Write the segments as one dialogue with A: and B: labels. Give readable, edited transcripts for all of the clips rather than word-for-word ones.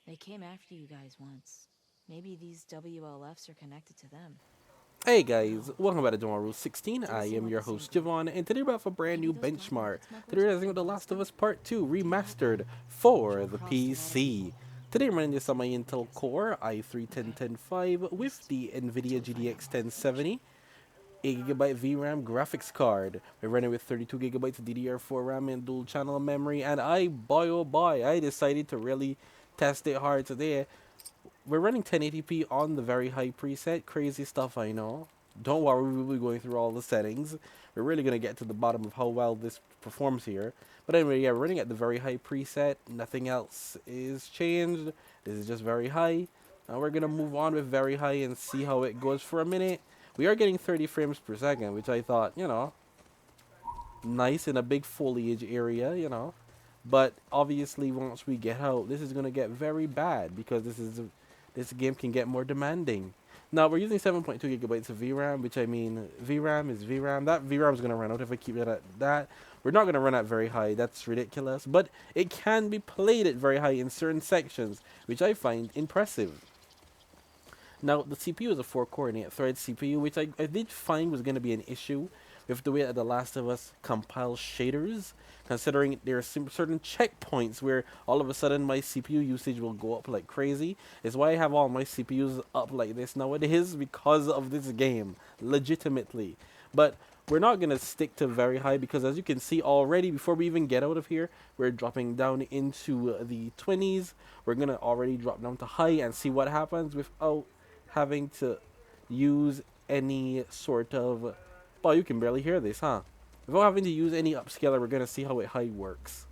A: They came after you guys once. Maybe these WLFs are connected to them.
B: Hey guys, welcome back to Tomorrow 16.
A: Didn't
B: I
A: seem
B: am
A: like
B: your
A: the same
B: host
A: group.
B: Javon, and today we're about for a brand
A: Maybe
B: new
A: those black
B: benchmark.
A: market smugglers
B: Today we're
A: are
B: using
A: from
B: The Last of
A: Boston?
B: Us Part 2
A: Do you have
B: Remastered
A: Joe
B: for the
A: crossed a lot of
B: PC.
A: people?
B: Today I'm running this on my Intel Core i3-10105
A: At
B: with
A: least
B: the NVIDIA
A: until we find out
B: GTX
A: more information.
B: 1070, 8GB VRAM graphics card. We're running with 32GB of DDR4 RAM and dual channel memory, and boy oh boy, I decided to really test it hard today. We're running 1080p on the very high preset. Crazy stuff, I know. Don't worry, we will be going through all the settings. We're really going to get to the bottom of how well this performs here. But anyway, yeah, we're running at the very high preset. Nothing else is changed. This is just very high. Now we're going to move on with very high and see how it goes for a minute. We are getting 30 frames per second, which I thought, nice in a big foliage area. But obviously, once we get out, this is going to get very bad because this game can get more demanding. Now we're using 7.2 gigabytes of VRAM, which I mean VRAM is VRAM. That VRAM is gonna run out if I keep it at that. We're not gonna run at very high. That's ridiculous. But it can be played at very high in certain sections, which I find impressive. Now, the CPU is a 4-core and 8-thread CPU, which I did find was going to be an issue with the way that The Last of Us compiles shaders, considering there are certain checkpoints where all of a sudden my CPU usage will go up like crazy. It's why I have all my CPUs up like this nowadays because of this game, legitimately. But we're not going to stick to very high because as you can see already, before we even get out of here, we're dropping down into the 20s. We're going to already drop down to high and see what happens without having to use any sort of. Well, you can barely hear this, huh? Without having to use any upscaler, we're gonna see how it high works.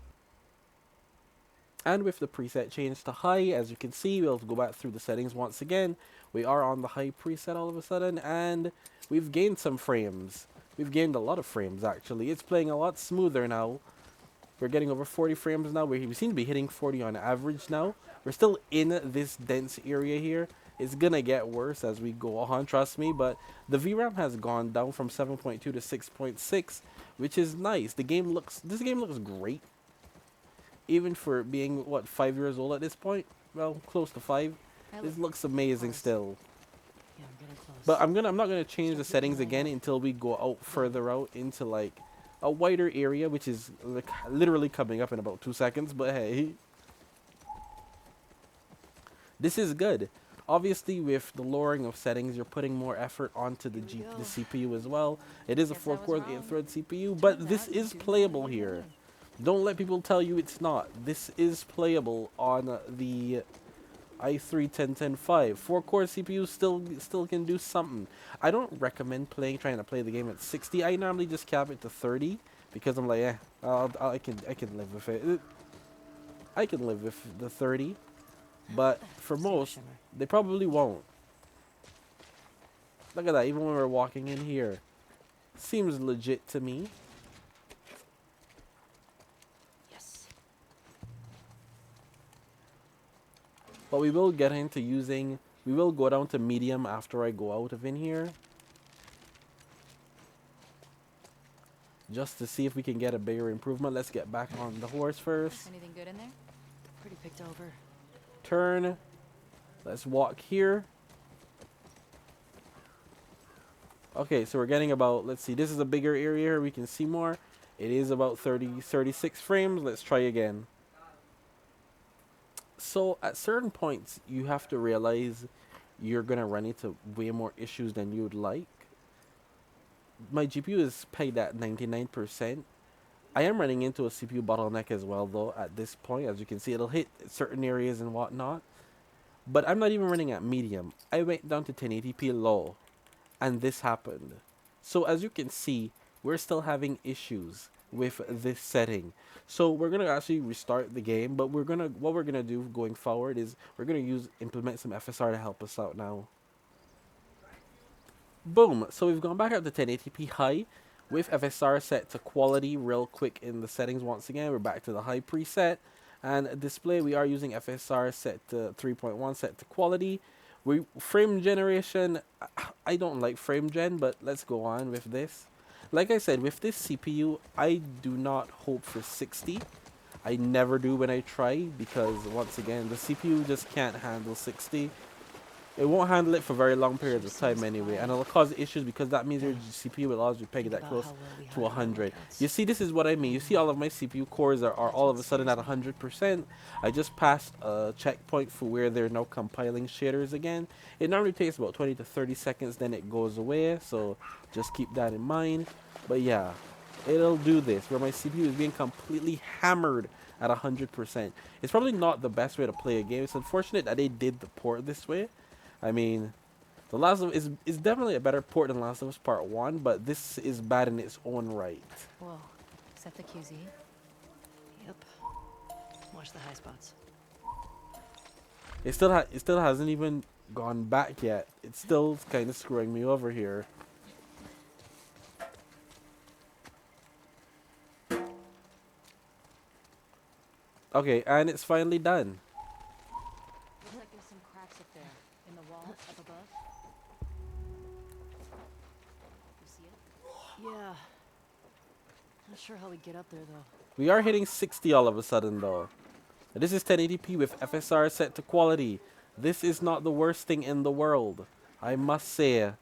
B: And with the preset changed to high, as you can see, we'll go back through the settings once again. We are on the high preset all of a sudden, and we've gained some frames. We've gained a lot of frames, actually. It's playing a lot smoother now. We're getting over 40 frames now. We seem to be hitting 40 on average now. We're still in this dense area here. It's gonna get worse as we go on, trust me. But the VRAM has gone down from 7.2 to 6.6, which is nice. This game looks great, even for being what 5 years old at this point. Well, close to 5. This looks amazing still.
A: Yeah, I'm getting close.
B: But I'm not gonna change the
A: Start getting
B: settings
A: warmed
B: again
A: up.
B: until we go out further out into like a wider area, which is like literally coming up in about 2 seconds. But hey, this is good. Obviously, with the lowering of settings, you're putting more effort onto
A: Here we go.
B: the CPU as well. It is a
A: Guess I
B: 4
A: was
B: core
A: wrong.
B: 8-thread CPU,
A: Turns
B: but this
A: out you
B: is
A: do have
B: playable
A: what you
B: here.
A: wanted.
B: Don't let people tell you it's not. This is playable on the i3-10105. 4-core CPU still can do something. I don't recommend trying to play the game at 60. I normally just cap it to 30 because I'm like, I can live with it. I can live with the 30, but for
A: See a
B: most,
A: shimmer.
B: they probably won't. Look at that, even when we're walking in here. Seems legit to me.
A: Yes.
B: But we will get into using... We will go down to medium after I go out of in here. Just to see if we can get a bigger improvement. Let's get back on the horse first.
A: Anything good in there? Pretty picked over.
B: Turn. Let's walk here. Okay, so we're getting about... Let's see, this is a bigger area here. We can see more. It is about 36 frames. Let's try again. So at certain points, you have to realize you're going to run into way more issues than you'd like. My GPU is pegged at 99%. I am running into a CPU bottleneck as well, though, at this point. As you can see, it'll hit certain areas and whatnot. But I'm not even running at medium. I went down to 1080p low, and this happened. So as you can see, we're still having issues with this setting. So we're gonna actually restart the game, but what we're gonna do going forward is we're gonna implement some FSR to help us out now. Boom. So we've gone back up to 1080p high with FSR set to quality real quick in the settings once again. We're back to the high preset. And display, we are using FSR set to 3.1 set to quality. Frame generation, I don't like frame gen, but let's go on with this. Like I said, with this CPU, I do not hope for 60. I never do when I try because once again the CPU just can't handle 60. It won't handle it for very long periods of time anyway, and it'll cause issues because that means your CPU will always be pegged that close to 100. You see, this is what I mean. You see all of my CPU cores are all of a sudden at 100%. I just passed a checkpoint for where they're now compiling shaders again. It normally takes about 20 to 30 seconds, then it goes away, so just keep that in mind. But yeah, it'll do this where my CPU is being completely hammered at 100%. It's probably not the best way to play a game. It's unfortunate that they did the port this way. I mean, The Last of Us is definitely a better port than Last of Us Part 1, but this is bad in its own right.
A: Whoa. Set the QZ. Yep. Watch the high spots.
B: It still hasn't even gone back yet. It's still kind of screwing me over here. Okay, and it's finally done.
A: Looks like there's some cracks up there in the wall up above. You see it? Yeah. Not sure how we get up there though.
B: We are hitting 60 all of a sudden though. This is 1080p with FSR set to quality. This is not the worst thing in the world, I must say.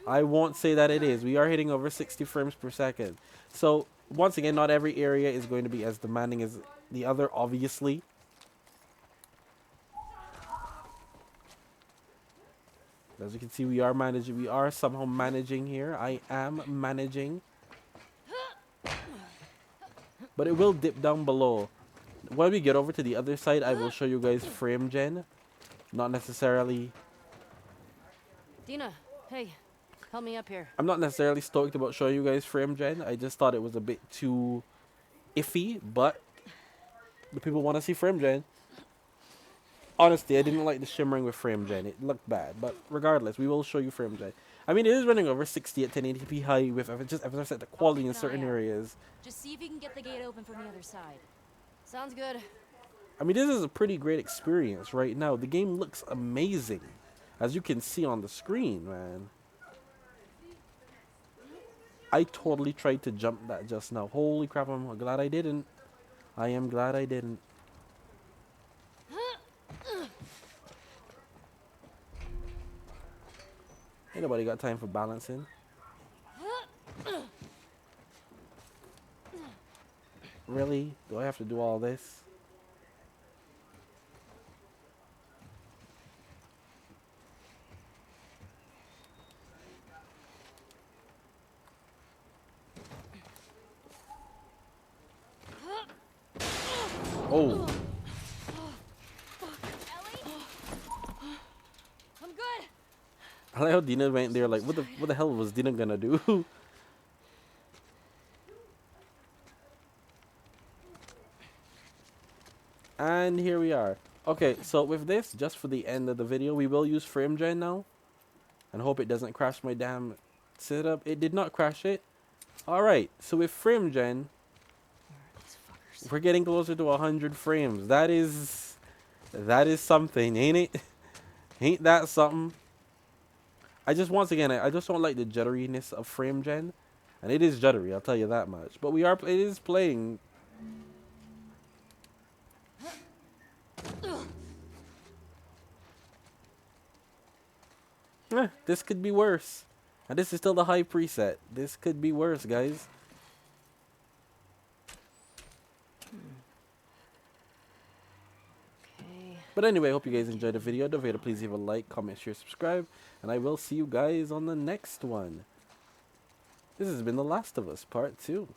B: I won't say that it is. We are hitting over 60 frames per second. So, once again, not every area is going to be as demanding as the other, obviously. As you can see, we are managing. We are somehow managing here. I am managing. But it will dip down below. When we get over to the other side, I will show you guys frame gen. Not necessarily...
A: Dina, hey, help me up here.
B: I'm not necessarily stoked about showing you guys frame gen. I just thought it was a bit too iffy, but the people want to see frame gen. Honestly, I didn't like the shimmering with frame gen. It looked bad, but regardless, we will show you frame gen. I mean, it is running over 60 at 1080p high with just FSR set to quality in certain areas.
A: Just see if you can get the gate open from the other side. Sounds good.
B: I mean, this is a pretty great experience right now. The game looks amazing, as you can see on the screen, man. I totally tried to jump that just now. Holy crap, I'm glad I didn't. I am glad I didn't. Ain't nobody got time for balancing. Really? Do I have to do all this? Oh.
A: I'm good.
B: I like how Dina went there like, what the hell was Dina gonna do? And here we are. Okay, so with this, just for the end of the video, we will use frame gen now. And hope it doesn't crash my damn setup. It did not crash it. Alright, so with frame gen, we're getting closer to 100 frames. That is something, ain't it? Ain't that something? Once again, I just don't like the jitteriness of frame gen. And it is jittery, I'll tell you that much. But it is playing. This could be worse. And this is still the high preset. This could be worse, guys.
A: Okay.
B: But anyway, I hope you guys enjoyed the video. Don't forget to please leave a like, comment, share, subscribe. And I will see you guys on the next one. This has been The Last of Us Part 2.